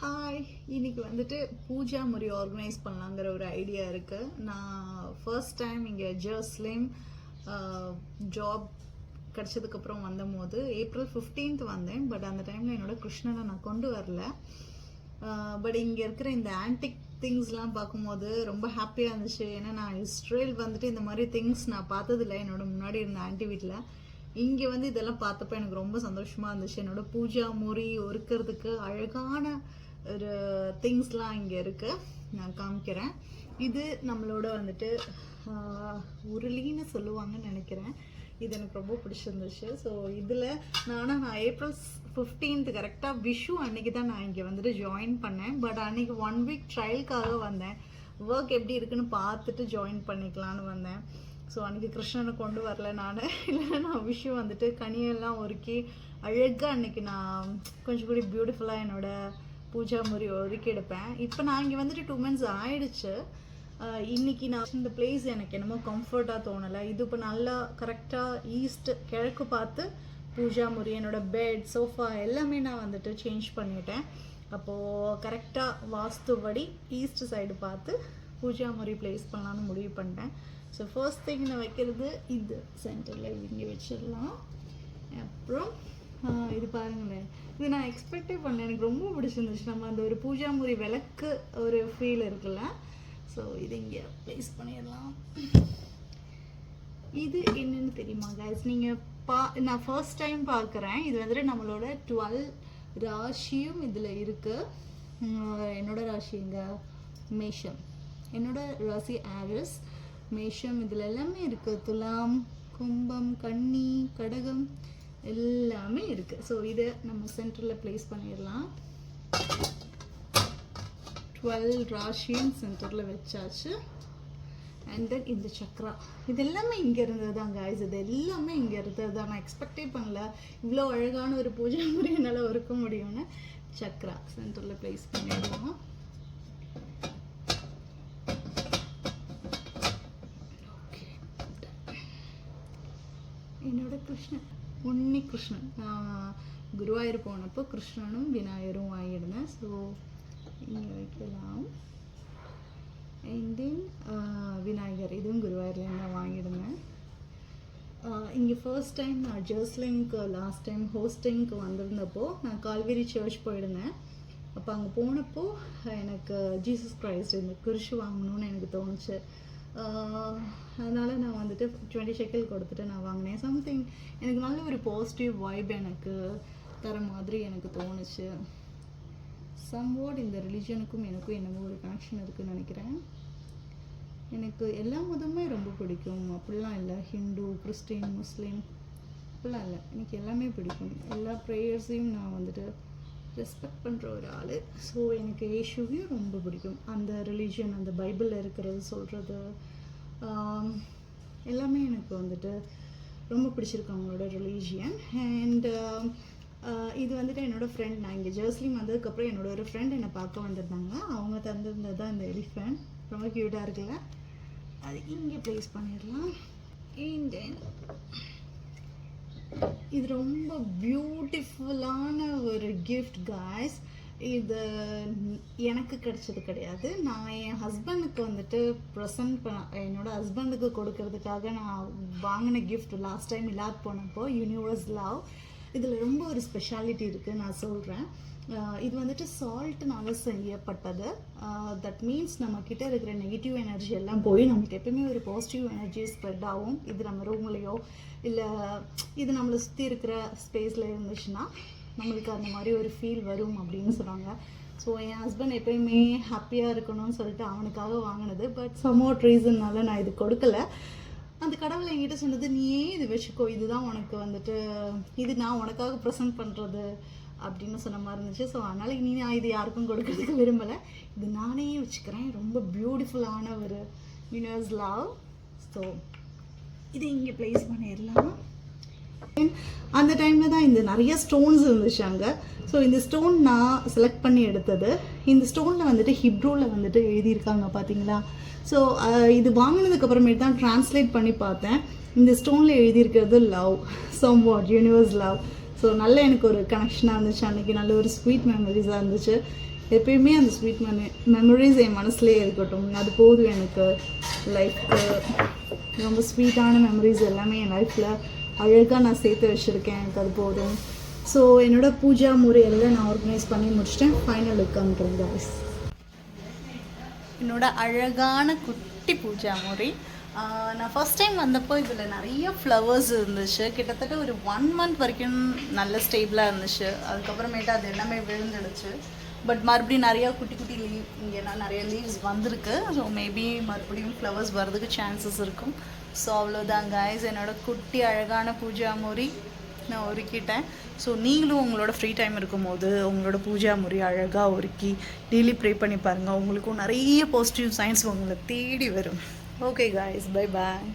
Hi, இன்னைக்கு வந்துட்டு பூஜா முறை ஆர்கனைஸ் பண்ணலாங்கிற ஒரு ஐடியா இருக்குது. நான் ஃபர்ஸ்ட் டைம் இங்கே ஜெர்ஸ்லிம் ஜாப் கிடச்சதுக்கப்புறம் வந்தபோது ஏப்ரல் 15th வந்தேன். பட் அந்த டைமில் என்னோட கிருஷ்ணனை நான் கொண்டு வரல. பட் இங்கே இருக்கிற இந்த ஆன்டிக் திங்ஸ்லாம் பார்க்கும்போது ரொம்ப ஹாப்பியாக இருந்துச்சு. ஏன்னா நான் இஸ்ரேல் வந்துட்டு இந்த மாதிரி திங்ஸ் நான் பார்த்ததில்லை என்னோட முன்னாடி இருந்த ஆன்டி வீட்டில். இங்கே வந்து இதெல்லாம் பார்த்தப்ப எனக்கு ரொம்ப சந்தோஷமாக இருந்துச்சு. என்னோட பூஜா முறி ஒருக்கிறதுக்கு அழகான ஒரு திங்ஸ்லாம் இங்கே இருக்குது, நான் காமிக்கிறேன். இது நம்மளோட வந்துட்டு உருளின்னு சொல்லுவாங்கன்னு நினைக்கிறேன். இது எனக்கு ரொம்ப பிடிச்சிருந்துச்சு. ஸோ இதில் நான் ஏப்ரல் 15th கரெக்டாக விஷு அன்றைக்கி தான் நான் இங்கே வந்துட்டு ஜாயின் பண்ணேன். பட் அன்றைக்கி 1 வீக் ட்ரையலுக்காக வந்தேன். ஒர்க் எப்படி இருக்குன்னு பார்த்துட்டு ஜாயின் பண்ணிக்கலான்னு வந்தேன். ஸோ அன்றைக்கி கிருஷ்ணனை கொண்டு வரல நான். இல்லைன்னா நான் விஷயம் வந்துட்டு கனியெல்லாம் ஒருக்கி அழகாக அன்றைக்கி நான் கொஞ்சம் கூட பியூட்டிஃபுல்லாக என்னோடய பூஜா முறை ஒருக்கி எடுப்பேன். இப்போ நான் இங்கே வந்துட்டு 2 months ஆயிடுச்சு. இன்றைக்கி நான் இந்த பிளேஸ் எனக்கு என்னமோ கம்ஃபர்ட்டாக தோணலை. இது இப்போ நல்லா கரெக்டாக ஈஸ்ட் கிழக்கு பார்த்து பூஜா முறை என்னோடய பெட் சோஃபா எல்லாமே நான் வந்துட்டு சேஞ்ச் பண்ணிட்டேன். அப்போது கரெக்டாக வாஸ்துபடி ஈஸ்ட் சைடு பார்த்து பூஜா முறை ப்ளேஸ் பண்ணலான்னு முடிவு பண்ணிட்டேன். ஸோ ஃபர்ஸ்ட் திங் நான் வைக்கிறது இது சென்டரில் இங்கே வச்சிடலாம். அப்புறம் இது பாருங்களேன், இது நான் எக்ஸ்பெக்டே பண்ணல, எனக்கு ரொம்ப பிடிச்சிருந்துச்சு. நம்ம அந்த ஒரு பூஜா முறை விளக்கு ஒரு ஃபீல் இருக்குல்ல. ஸோ இது இங்கே ப்ளேஸ் பண்ணிடலாம். இது என்னென்னு தெரியுமா கைஸ், நீங்கள் நான் ஃபர்ஸ்ட் டைம் பார்க்குறேன். இது வந்துட்டு நம்மளோட 12 ராசியும் இதில் இருக்குது. என்னோட ராசி இங்கே மேஷம், என்னோட ராசி ஆரிஸ், மேஷம், இதில் எல்லாமே இருக்குது. துலாம், கும்பம், கன்னி, கடகம் எல்லாமே இருக்குது. ஸோ இதை நம்ம சென்டரில் ப்ளேஸ் பண்ணிடலாம். 12 ராசியும் சென்டரில் வச்சாச்சு. அண்ட் தென் இந்த சக்ரா, இது எல்லாமே இங்கே இருந்தது தான் கைஸ். இது எல்லாமே இங்கே இருந்தது தான். நான் எக்ஸ்பெக்டே பண்ணல இவ்வளோ அழகான ஒரு பூஜை முறை என்னால் இருக்க முடியும்னு. சக்ரா சென்டரில் ப்ளேஸ் பண்ணிடலாம். என்னோட கிருஷ்ணன், உன்னி கிருஷ்ணன், குருவாயூர் போனப்போ கிருஷ்ணனும் விநாயகரும் வாங்கியிருந்தேன். ஸோ இங்கே வைக்கலாம். அண்ட் தென் விநாயகர், இதுவும் குருவாயூர்லேருந்து நான் வாங்கியிருந்தேன். இங்கே ஃபர்ஸ்ட் டைம் நான் ஜெர்ஸ்லிம்க்கு லாஸ்ட் டைம் ஹோஸ்டிங்க்கு வந்திருந்தப்போ நான் கால்வேரி சர்ச் போயிருந்தேன். அப்போ அங்கே போனப்போ எனக்கு ஜீசஸ் கிரைஸ்ட் இந்த குருஷு வாங்கணும்னு எனக்கு தோணுச்சு. அதனால் நான் வந்துட்டு 20 shekel கொடுத்துட்டு நான் வாங்கினேன். சம்திங் எனக்கு நல்ல ஒரு பாசிட்டிவ் வைப் எனக்கு தர மாதிரி எனக்கு தோணுச்சு. சம்வாட் இந்த ரிலிஜனுக்கும் எனக்கும் என்னமோ ஒரு கனெக்ஷன் இருக்குதுன்னு நினைக்கிறேன். எனக்கு எல்லா மதமுமே ரொம்ப பிடிக்கும், அப்படிலாம் இல்லை. ஹிந்து, கிறிஸ்டின், முஸ்லீம் அப்படிலாம் இல்லை, எனக்கு எல்லாமே பிடிக்கும். எல்லா ப்ரேயர்ஸையும் நான் வந்துட்டு ரெஸ்பெக்ட் பண்ணுற ஒரு ஆள். ஸோ எனக்கு இயேசுவையும் ரொம்ப பிடிக்கும். அந்த ரிலீஜன், அந்த பைபிளில் இருக்கிறது சொல்கிறது எல்லாமே எனக்கு வந்துட்டு ரொம்ப பிடிச்சிருக்கு அவங்களோட ரிலீஜியன். அண்ட் இது வந்துட்டு என்னோடய ஃப்ரெண்ட், நான் இங்கே ஜெர்ஸ்லிம் வந்ததுக்கப்புறம் என்னோட ஒரு ஃப்ரெண்ட் என்னை பார்க்க வந்திருந்தாங்க. அவங்க தந்திருந்தது தான் இந்த எலிஃபென்ட். ரொம்ப க்யூட்டாக இருக்குல்ல. அது இங்கே ப்ளேஸ் பண்ணிடலாம். அண்ட் இது ரொம்ப பியூட்டிஃபுல்லான ஒரு கிஃப்ட் காய்ஸ். இது எனக்கு கிடைச்சது கிடையாது. நான் என் ஹஸ்பண்டுக்கு வந்துட்டு ப்ரெசன்ட் என்னோடய ஹஸ்பண்டுக்கு கொடுக்கறதுக்காக நான் வாங்கின கிஃப்ட் லாஸ்ட் டைம் இல்லாத போனப்போ யூனிவர்ஸ் லவ். இதில் ரொம்ப ஒரு ஸ்பெஷாலிட்டி இருக்குது, நான் சொல்கிறேன். இது வந்துட்டு சால்ட்னால செய்யப்பட்டது. தட் மீன்ஸ் நம்மக்கிட்ட இருக்கிற நெகட்டிவ் எனர்ஜி எல்லாம் போய் நமக்கு எப்பவுமே ஒரு பாசிட்டிவ் எனர்ஜி ஸ்ப்ரெட் ஆகும். இது நம்ம ரூம்லேயோ இல்லை இது நம்மளை சுற்றி இருக்கிற ஸ்பேஸில் இருந்துச்சுன்னா நம்மளுக்கு அந்த மாதிரி ஒரு ஃபீல் வரும் அப்படின்னு சொன்னாங்க. ஸோ என் ஹஸ்பண்ட் எப்பயுமே ஹாப்பியாக இருக்கணும்னு சொல்லிட்டு அவனுக்காக வாங்கினது. பட் சம்வாட் ரீசன்னால நான் இது கொடுக்கல. அந்த கடவுளை என்கிட்ட சொன்னது, நீயே இது வச்சுக்கோ, இதுதான் உனக்கு வந்துட்டு இது நான் உனக்காக ப்ரெசென்ட் பண்ணுறது அப்படின்னு சொன்ன மாதிரி இருந்துச்சு. ஸோ அதனால் இனி நான் இது யாருக்கும் கொடுக்கறதுக்கு விரும்பலை, இது நானே வச்சுக்கிறேன். ரொம்ப பியூட்டிஃபுல்லான ஒரு யூனிவர்ஸ் லவ். ஸோ இது இங்கே ப்ளேஸ் பண்ணிடலாம். அந்த டைமில் தான் இந்த நிறைய ஸ்டோன்ஸ் இருந்துச்சு அங்கே. ஸோ இந்த ஸ்டோன் நான் செலக்ட் பண்ணி எடுத்தது. இந்த ஸ்டோனில் வந்துட்டு ஹிப்ரூவில் வந்துட்டு எழுதியிருக்காங்க பார்த்தீங்களா. ஸோ இது வாங்கினதுக்கு அப்புறமேட்டு தான் ட்ரான்ஸ்லேட் பண்ணி பார்த்தேன். இந்த ஸ்டோனில் எழுதியிருக்கிறது love, somewhat universe love. So நல்ல எனக்கு ஒரு கனெக்ஷனாக இருந்துச்சு அன்றைக்கி. நல்ல ஒரு ஸ்வீட் மெமரிஸாக இருந்துச்சு. எப்பயுமே அந்த ஸ்வீட் மெமரிஸ் என் மனசுலேயே இருக்கட்டும். அது போதும் எனக்கு லைஃப்க்கு. ரொம்ப ஸ்வீட்டான மெமரிஸ் எல்லாமே என் லைஃப்பில் அழகாக நான் சேர்த்து வச்சுருக்கேன். எனக்கு அது போதும். ஸோ என்னோடய பூஜா முறையெல்லாம் நான் ஆர்கனைஸ் பண்ணி முடிச்சிட்டேன். ஃபைனல் லுக் காமிக்கிறேன் guys. என்னோட அழகான குட்டி பூஜா முறை. நான் ஃபஸ்ட் டைம் வந்தப்போ இதில் நிறைய ஃப்ளவர்ஸ் இருந்துச்சு. கிட்டத்தட்ட ஒரு 1 month வரைக்கும் நல்ல ஸ்டேபிளாக இருந்துச்சு. அதுக்கப்புறமேட்டு அது எல்லாமே விழுந்துடுச்சு. பட் மறுபடியும் நிறையா குட்டி குட்டி இங்கே நிறைய லீவ்ஸ் வந்திருக்கு. ஸோ மேபி மறுபடியும் ஃப்ளவர்ஸ் வர்றதுக்கு சான்சஸ் இருக்கும். ஸோ அவ்வளோதான் கைஸ், என்னோடய குட்டி அழகான பூஜா முறை நான் ஒருக்கிட்டேன். ஸோ நீங்களும் உங்களோட ஃப்ரீ டைம் இருக்கும்போது உங்களோட பூஜா முறை அழகாக ஒருக்கி டெய்லி ப்ரே பண்ணி பாருங்கள். உங்களுக்கும் நிறைய பாசிட்டிவ் சைன்ஸ் உங்களை தேடி வரும். Okay guys, bye bye.